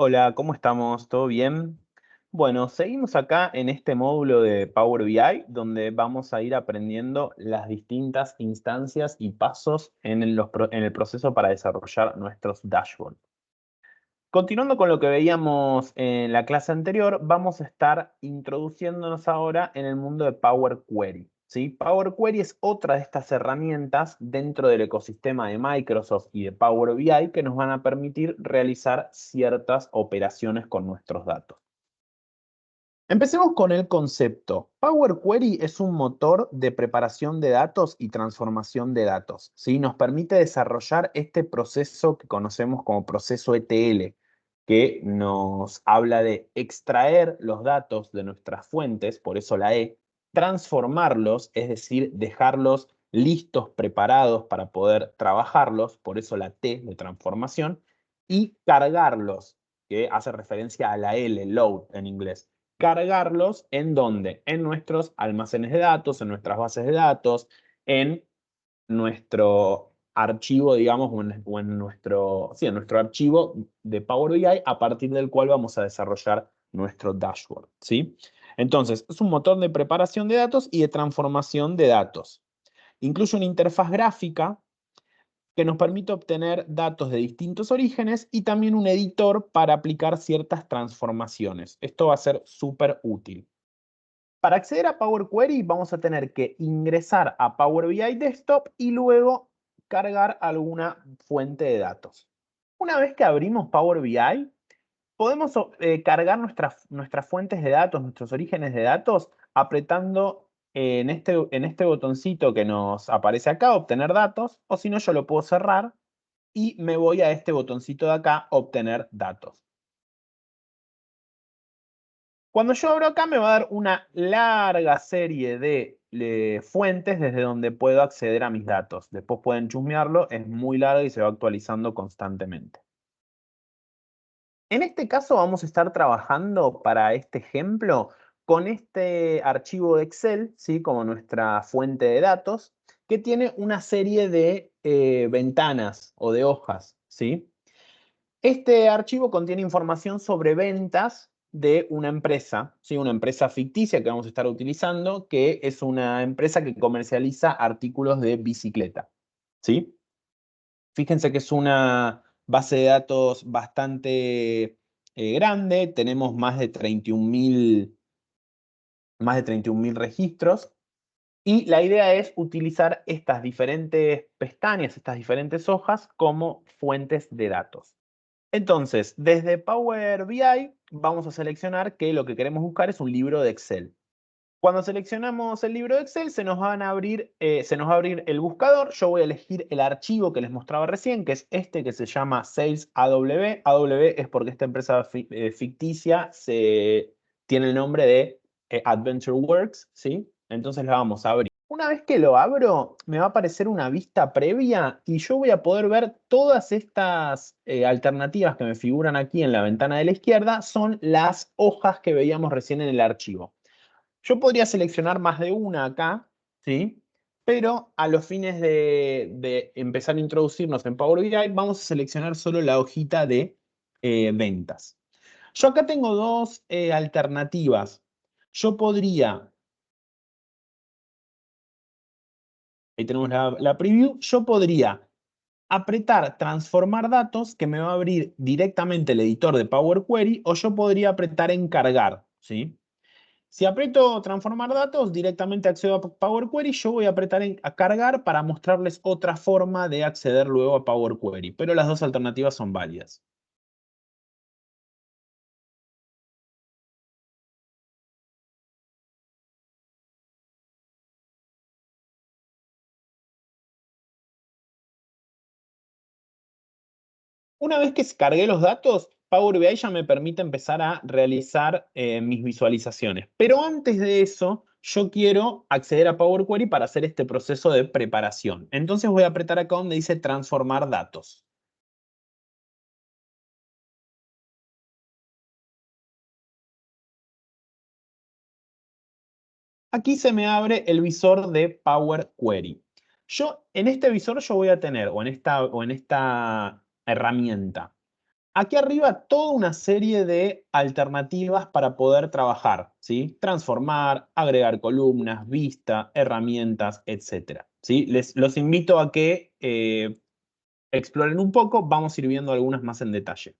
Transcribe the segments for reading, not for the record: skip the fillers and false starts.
Hola, ¿cómo estamos? ¿Todo bien? Bueno, seguimos acá en este módulo de Power BI, donde vamos a ir aprendiendo las distintas instancias y pasos en el proceso para desarrollar nuestros dashboards. Continuando con lo que veíamos en la clase anterior, vamos a estar introduciéndonos ahora en el mundo de Power Query. ¿Sí? Power Query es otra de estas herramientas dentro del ecosistema de Microsoft y de Power BI que nos van a permitir realizar ciertas operaciones con nuestros datos. Empecemos con el concepto. Power Query es un motor de preparación de datos y transformación de datos. ¿Sí? Nos permite desarrollar este proceso que conocemos como proceso ETL, que nos habla de extraer los datos de nuestras fuentes, por eso la E, transformarlos, es decir, dejarlos listos, preparados para poder trabajarlos, por eso la T de transformación, y cargarlos, que hace referencia a la L, load en inglés. Cargarlos ¿en dónde? En nuestros almacenes de datos, en nuestras bases de datos, en nuestro archivo, digamos, en nuestro archivo de Power BI a partir del cual vamos a desarrollar nuestro dashboard, ¿sí? Entonces, es un motor de preparación de datos y de transformación de datos. Incluye una interfaz gráfica que nos permite obtener datos de distintos orígenes y también un editor para aplicar ciertas transformaciones. Esto va a ser súper útil. Para acceder a Power Query vamos a tener que ingresar a Power BI Desktop y luego cargar alguna fuente de datos. Una vez que abrimos Power BI, podemos cargar nuestras fuentes de datos, nuestros orígenes de datos, apretando en este botoncito que nos aparece acá, obtener datos, o si no, yo lo puedo cerrar y me voy a este botoncito de acá, obtener datos. Cuando yo abro acá me va a dar una larga serie de fuentes desde donde puedo acceder a mis datos. Después pueden chusmearlo, es muy largo y se va actualizando constantemente. En este caso vamos a estar trabajando para este ejemplo con este archivo de Excel, ¿sí? Como nuestra fuente de datos, que tiene una serie de ventanas o de hojas, ¿sí? Este archivo contiene información sobre ventas de una empresa, ¿sí? Una empresa ficticia que vamos a estar utilizando, que es una empresa que comercializa artículos de bicicleta, ¿sí? Fíjense que es una base de datos bastante grande, tenemos más de 31.000 registros, y la idea es utilizar estas diferentes pestañas, estas diferentes hojas como fuentes de datos. Entonces, desde Power BI vamos a seleccionar que lo que queremos buscar es un libro de Excel. Cuando seleccionamos el libro de Excel, se nos va a abrir el buscador. Yo voy a elegir el archivo que les mostraba recién, que es este que se llama Sales AW. AW es porque esta empresa ficticia tiene el nombre de Adventure Works, ¿sí? Entonces la vamos a abrir. Una vez que lo abro, me va a aparecer una vista previa y yo voy a poder ver todas estas alternativas que me figuran aquí en la ventana de la izquierda, son las hojas que veíamos recién en el archivo. Yo podría seleccionar más de una acá, ¿sí? Pero a los fines de empezar a introducirnos en Power BI, vamos a seleccionar solo la hojita de ventas. Yo acá tengo dos alternativas. Yo podría, ahí tenemos la preview, yo podría apretar transformar datos, que me va a abrir directamente el editor de Power Query, o yo podría apretar encargar, ¿sí? Si aprieto transformar datos, directamente accedo a Power Query. Yo voy a apretar a cargar para mostrarles otra forma de acceder luego a Power Query, pero las dos alternativas son válidas. Una vez que cargué los datos, Power BI ya me permite empezar a realizar mis visualizaciones. Pero antes de eso, yo quiero acceder a Power Query para hacer este proceso de preparación. Entonces voy a apretar acá donde dice transformar datos. Aquí se me abre el visor de Power Query. En este visor yo voy a tener, o en esta herramienta, Aquí arriba toda una serie de alternativas para poder trabajar, ¿sí? Transformar, agregar columnas, vista, herramientas, etc. ¿Sí? Los invito a que exploren un poco, vamos a ir viendo algunas más en detalle.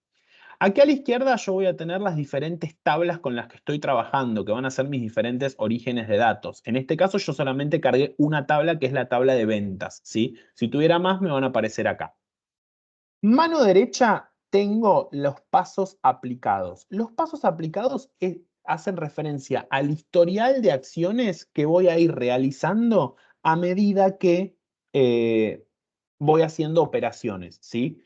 Aquí a la izquierda yo voy a tener las diferentes tablas con las que estoy trabajando, que van a ser mis diferentes orígenes de datos. En este caso yo solamente cargué una tabla que es la tabla de ventas, ¿sí? Si tuviera más me van a aparecer acá. Mano derecha tengo los pasos aplicados. Los pasos aplicados hacen referencia al historial de acciones que voy a ir realizando a medida que voy haciendo operaciones, ¿sí?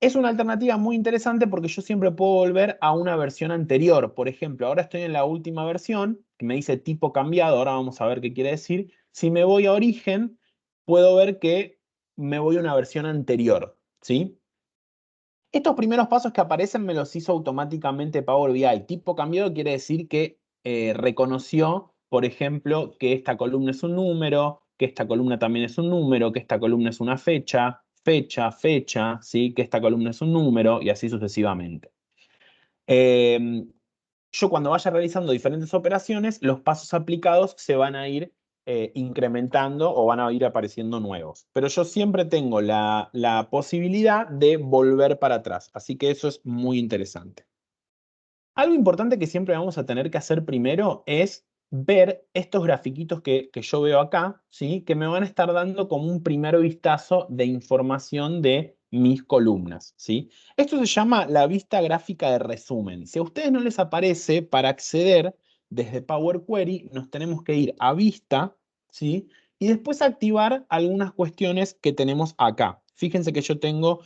Es una alternativa muy interesante porque yo siempre puedo volver a una versión anterior. Por ejemplo, ahora estoy en la última versión, que me dice tipo cambiado, ahora vamos a ver qué quiere decir. Si me voy a origen, puedo ver que me voy a una versión anterior, ¿sí? Estos primeros pasos que aparecen me los hizo automáticamente Power BI. Tipo cambiado quiere decir que reconoció, por ejemplo, que esta columna es un número, que esta columna también es un número, que esta columna es una fecha, fecha, ¿sí? Que esta columna es un número y así sucesivamente. Eh, yo cuando vaya realizando diferentes operaciones, los pasos aplicados se van a ir incrementando o van a ir apareciendo nuevos. Pero yo siempre tengo la posibilidad de volver para atrás, así que eso es muy interesante. Algo importante que siempre vamos a tener que hacer primero es ver estos grafiquitos que yo veo acá, ¿sí? Que me van a estar dando como un primer vistazo de información de mis columnas, ¿sí? Esto se llama la vista gráfica de resumen. Si a ustedes no les aparece, para acceder desde Power Query nos tenemos que ir a vista, ¿sí? Y después activar algunas cuestiones que tenemos acá. Fíjense que yo tengo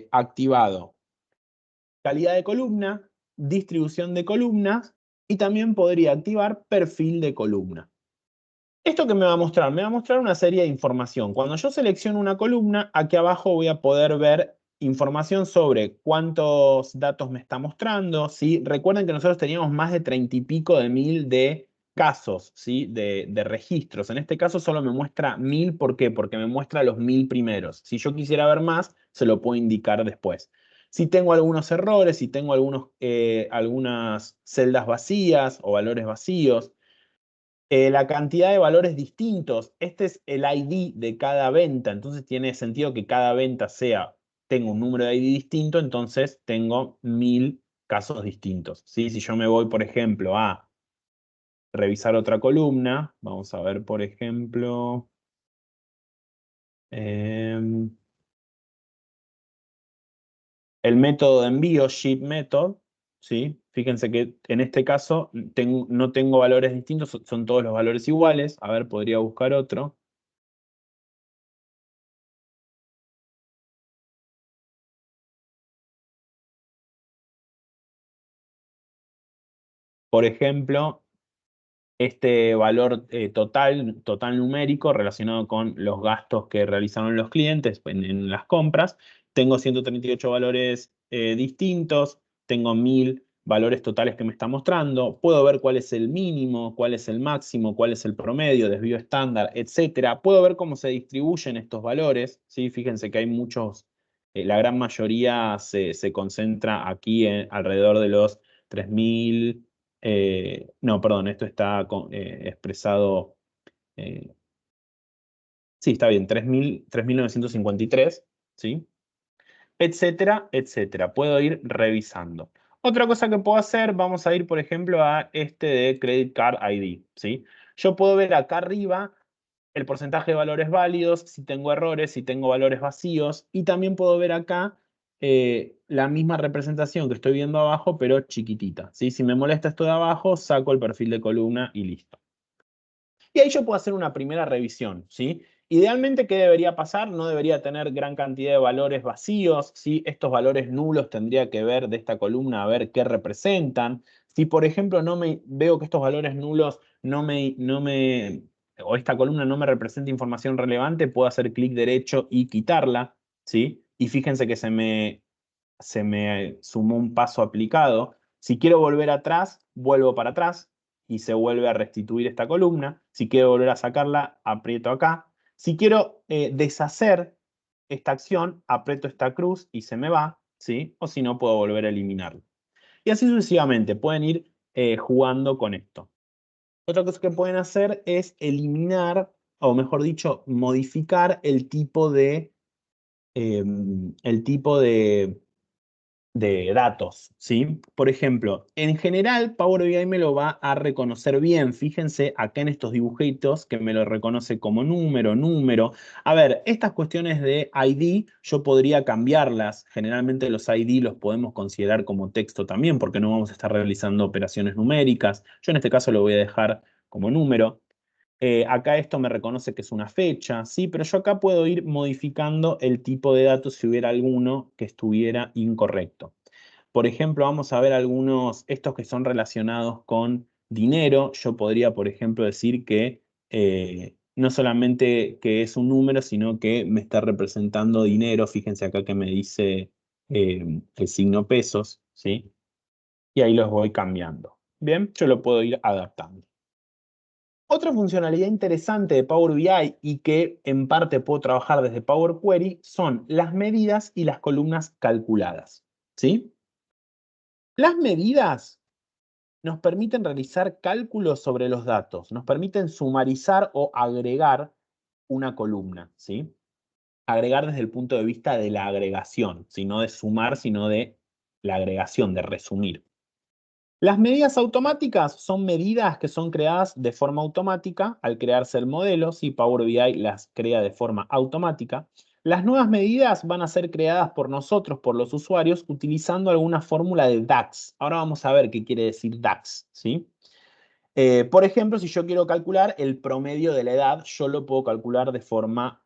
activado calidad de columna, distribución de columnas y también podría activar perfil de columna. ¿Esto qué me va a mostrar? Me va a mostrar una serie de información. Cuando yo selecciono una columna, aquí abajo voy a poder ver información sobre cuántos datos me está mostrando, ¿sí? Recuerden que nosotros teníamos más de 30 y pico de mil de casos, ¿sí? De registros. En este caso solo me muestra 1000, ¿por qué? Porque me muestra los 1000 primeros. Si yo quisiera ver más, se lo puedo indicar después. Si tengo algunos errores, si tengo algunas celdas vacías o valores vacíos, la cantidad de valores distintos. Este es el ID de cada venta, entonces tiene sentido que cada venta tengo un número de ID distinto, entonces tengo 1000 casos distintos, ¿sí? Si yo me voy, por ejemplo, a revisar otra columna, vamos a ver, por ejemplo, em, el método de envío, ship method, ¿sí? Fíjense que en este caso no tengo valores distintos, son todos los valores iguales. A ver, podría buscar otro. Por ejemplo, este valor total numérico relacionado con los gastos que realizaron los clientes en las compras. Tengo 138 valores distintos, tengo 1000 valores totales que me está mostrando. Puedo ver cuál es el mínimo, cuál es el máximo, cuál es el promedio, desvío estándar, etcétera. Puedo ver cómo se distribuyen estos valores, ¿sí? Fíjense que hay muchos, la gran mayoría se concentra aquí alrededor de los 3000. No, perdón, esto está expresado. eh, sí, está bien, 3953, ¿sí? Etcétera, etcétera. Puedo ir revisando. Otra cosa que puedo hacer, vamos a ir, por ejemplo, a este de Credit Card ID, ¿sí? Yo puedo ver acá arriba el porcentaje de valores válidos, si tengo errores, si tengo valores vacíos, y también puedo ver acá la misma representación que estoy viendo abajo, pero chiquitita, ¿sí? Si me molesta esto de abajo, saco el perfil de columna y listo. Y ahí yo puedo hacer una primera revisión, ¿sí? Idealmente, ¿qué debería pasar? No debería tener gran cantidad de valores vacíos, ¿sí? Estos valores nulos tendría que ver de esta columna a ver qué representan. Si, por ejemplo, veo que estos valores nulos o esta columna no me representa información relevante, puedo hacer clic derecho y quitarla, ¿sí? Y fíjense que se me sumó un paso aplicado. Si quiero volver atrás, vuelvo para atrás y se vuelve a restituir esta columna. Si quiero volver a sacarla, aprieto acá. Si quiero deshacer esta acción, aprieto esta cruz y se me va. ¿sí? O si no, puedo volver a eliminarlo. Y así sucesivamente, pueden ir jugando con esto. Otra cosa que pueden hacer es eliminar, o mejor dicho, modificar el tipo de datos, ¿sí? Por ejemplo, en general, Power BI me lo va a reconocer bien. Fíjense acá en estos dibujitos que me lo reconoce como número. A ver, estas cuestiones de ID yo podría cambiarlas. Generalmente los ID los podemos considerar como texto también porque no vamos a estar realizando operaciones numéricas. Yo en este caso lo voy a dejar como número. Acá esto me reconoce que es una fecha, ¿sí? Pero yo acá puedo ir modificando el tipo de datos si hubiera alguno que estuviera incorrecto. Por ejemplo, vamos a ver algunos, estos que son relacionados con dinero. Yo podría, por ejemplo, decir que no solamente que es un número, sino que me está representando dinero. Fíjense acá que me dice el signo pesos, ¿sí? Y ahí los voy cambiando. Bien, yo lo puedo ir adaptando. Otra funcionalidad interesante de Power BI y que en parte puedo trabajar desde Power Query son las medidas y las columnas calculadas, ¿sí? Las medidas nos permiten realizar cálculos sobre los datos, nos permiten sumarizar o agregar una columna, ¿sí? Agregar desde el punto de vista de la agregación, no de sumar, sino de la agregación, de resumir. Las medidas automáticas son medidas que son creadas de forma automática al crearse el modelo, si Power BI las crea de forma automática. Las nuevas medidas van a ser creadas por nosotros, por los usuarios, utilizando alguna fórmula de DAX. Ahora vamos a ver qué quiere decir DAX, ¿sí? Por ejemplo, si yo quiero calcular el promedio de la edad, yo lo puedo calcular de forma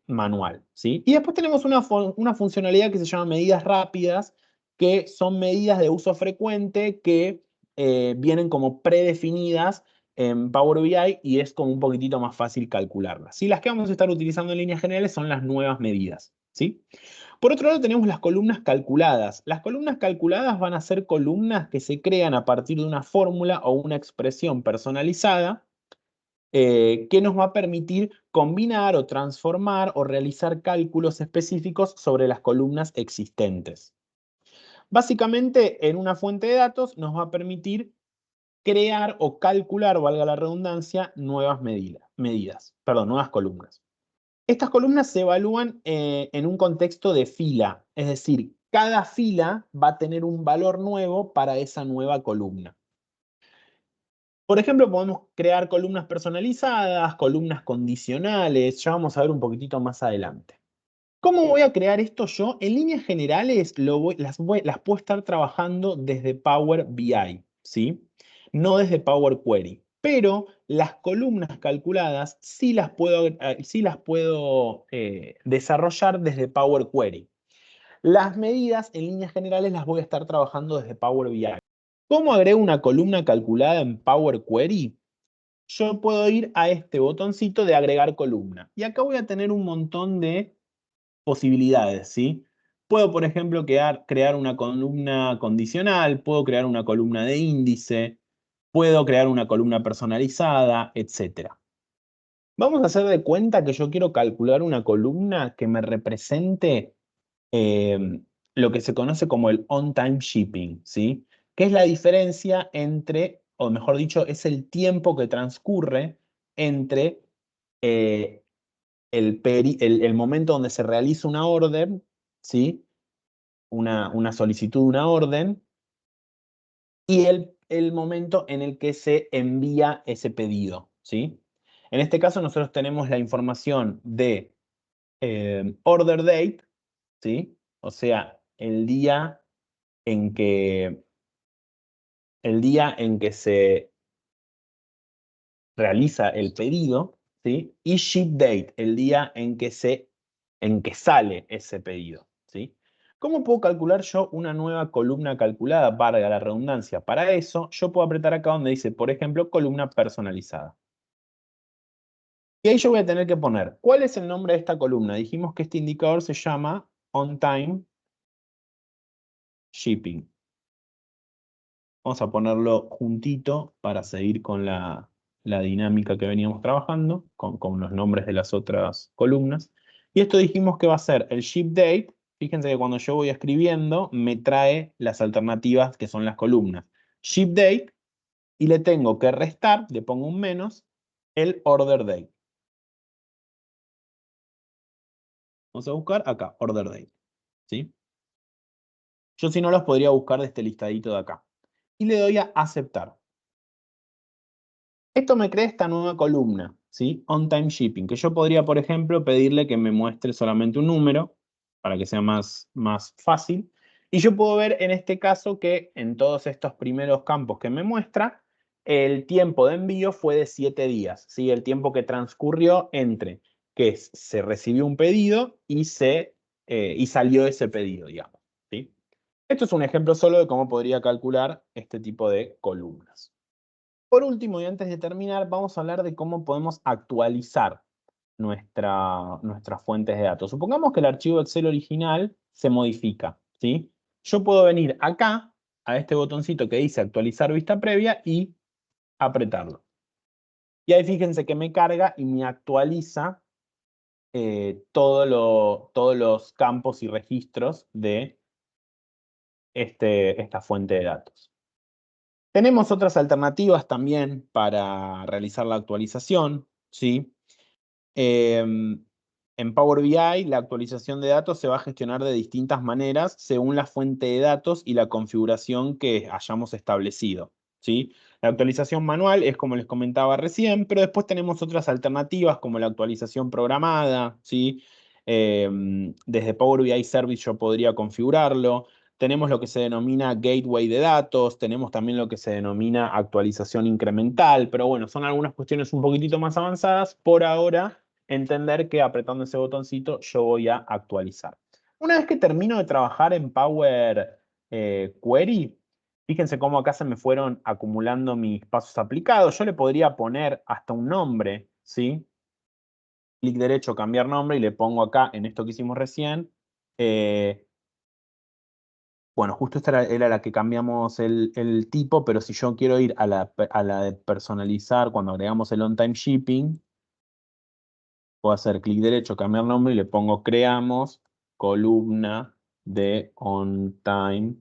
manual, ¿sí? Y después tenemos una funcionalidad que se llama medidas rápidas, que son medidas de uso frecuente que vienen como predefinidas en Power BI y es como un poquitito más fácil calcularlas. ¿Sí? Las que vamos a estar utilizando en líneas generales son las nuevas medidas, ¿sí? Por otro lado, tenemos las columnas calculadas. Las columnas calculadas van a ser columnas que se crean a partir de una fórmula o una expresión personalizada que nos va a permitir combinar o transformar o realizar cálculos específicos sobre las columnas existentes. Básicamente, en una fuente de datos nos va a permitir crear o calcular, valga la redundancia, nuevas nuevas columnas. Estas columnas se evalúan en un contexto de fila, es decir, cada fila va a tener un valor nuevo para esa nueva columna. Por ejemplo, podemos crear columnas personalizadas, columnas condicionales, ya vamos a ver un poquitito más adelante. ¿Cómo voy a crear esto yo? En líneas generales las puedo estar trabajando desde Power BI, ¿sí? No desde Power Query. Pero las columnas calculadas sí las puedo desarrollar desde Power Query. Las medidas en líneas generales las voy a estar trabajando desde Power BI. ¿Cómo agrego una columna calculada en Power Query? Yo puedo ir a este botoncito de agregar columna. Y acá voy a tener un montón de posibilidades, ¿sí? Puedo, por ejemplo, crear una columna condicional, puedo crear una columna de índice, puedo crear una columna personalizada, etc. Vamos a hacer de cuenta que yo quiero calcular una columna que me represente lo que se conoce como el on-time shipping, ¿sí? Que es la diferencia entre, o mejor dicho, es el tiempo que transcurre entre eh, el momento donde se realiza una orden, ¿sí? Una solicitud, una orden, y el momento en el que se envía ese pedido, ¿sí? En este caso nosotros tenemos la información de order date, ¿sí? O sea, en que, el día en que se realiza el pedido, ¿sí? Y ship date, el día en que sale ese pedido, ¿sí? ¿Cómo puedo calcular yo una nueva columna calculada, valga la redundancia? Para eso, yo puedo apretar acá donde dice, por ejemplo, columna personalizada. Y ahí yo voy a tener que poner, ¿cuál es el nombre de esta columna? Dijimos que este indicador se llama On Time Shipping. Vamos a ponerlo juntito para seguir con la dinámica que veníamos trabajando, con los nombres de las otras columnas. Y esto dijimos que va a ser el ship date, fíjense que cuando yo voy escribiendo, me trae las alternativas que son las columnas. Ship date, y le tengo que restar, le pongo un menos, el order date. Vamos a buscar acá, order date. ¿Sí? Yo si no los podría buscar de este listadito de acá. Y le doy a aceptar. Esto me crea esta nueva columna, ¿sí? On-time shipping, que yo podría, por ejemplo, pedirle que me muestre solamente un número, para que sea más fácil. Y yo puedo ver en este caso que en todos estos primeros campos que me muestra, el tiempo de envío fue de 7 días, ¿sí? El tiempo que transcurrió entre que se recibió un pedido y salió ese pedido, digamos, ¿sí? Esto es un ejemplo solo de cómo podría calcular este tipo de columnas. Por último, y antes de terminar, vamos a hablar de cómo podemos actualizar nuestras fuentes de datos. Supongamos que el archivo Excel original se modifica, ¿sí? Yo puedo venir acá, a este botoncito que dice actualizar vista previa y apretarlo. Y ahí fíjense que me carga y me actualiza todos los campos y registros de esta fuente de datos. Tenemos otras alternativas también para realizar la actualización, ¿sí? En Power BI, la actualización de datos se va a gestionar de distintas maneras según la fuente de datos y la configuración que hayamos establecido, ¿sí? La actualización manual es como les comentaba recién, pero después tenemos otras alternativas como la actualización programada, ¿sí? Desde Power BI Service yo podría configurarlo. Tenemos lo que se denomina gateway de datos, tenemos también lo que se denomina actualización incremental, pero bueno, son algunas cuestiones un poquitito más avanzadas. Por ahora, entender que apretando ese botoncito yo voy a actualizar. Una vez que termino de trabajar en Power Query, fíjense cómo acá se me fueron acumulando mis pasos aplicados. Yo le podría poner hasta un nombre, ¿sí? Clic derecho, cambiar nombre y le pongo acá en esto que hicimos recién. Bueno, justo esta era la que cambiamos el tipo, pero si yo quiero ir a la de personalizar cuando agregamos el on-time shipping, puedo hacer clic derecho, cambiar nombre y le pongo creamos columna de on-time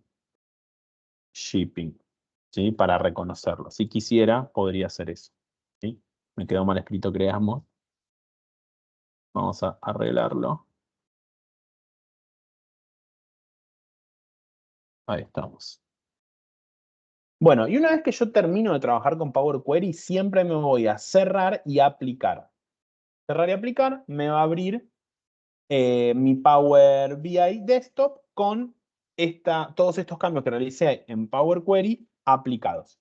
shipping, ¿sí? Para reconocerlo. Si quisiera, podría hacer eso, ¿sí? Me quedó mal escrito creamos. Vamos a arreglarlo. Ahí estamos. Bueno, y una vez que yo termino de trabajar con Power Query, siempre me voy a cerrar y aplicar. Cerrar y aplicar me va a abrir mi Power BI Desktop con todos estos cambios que realicé en Power Query aplicados.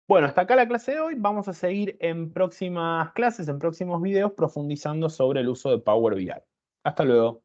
Bueno, hasta acá la clase de hoy. Vamos a seguir en próximas clases, en próximos videos, profundizando sobre el uso de Power BI. Hasta luego.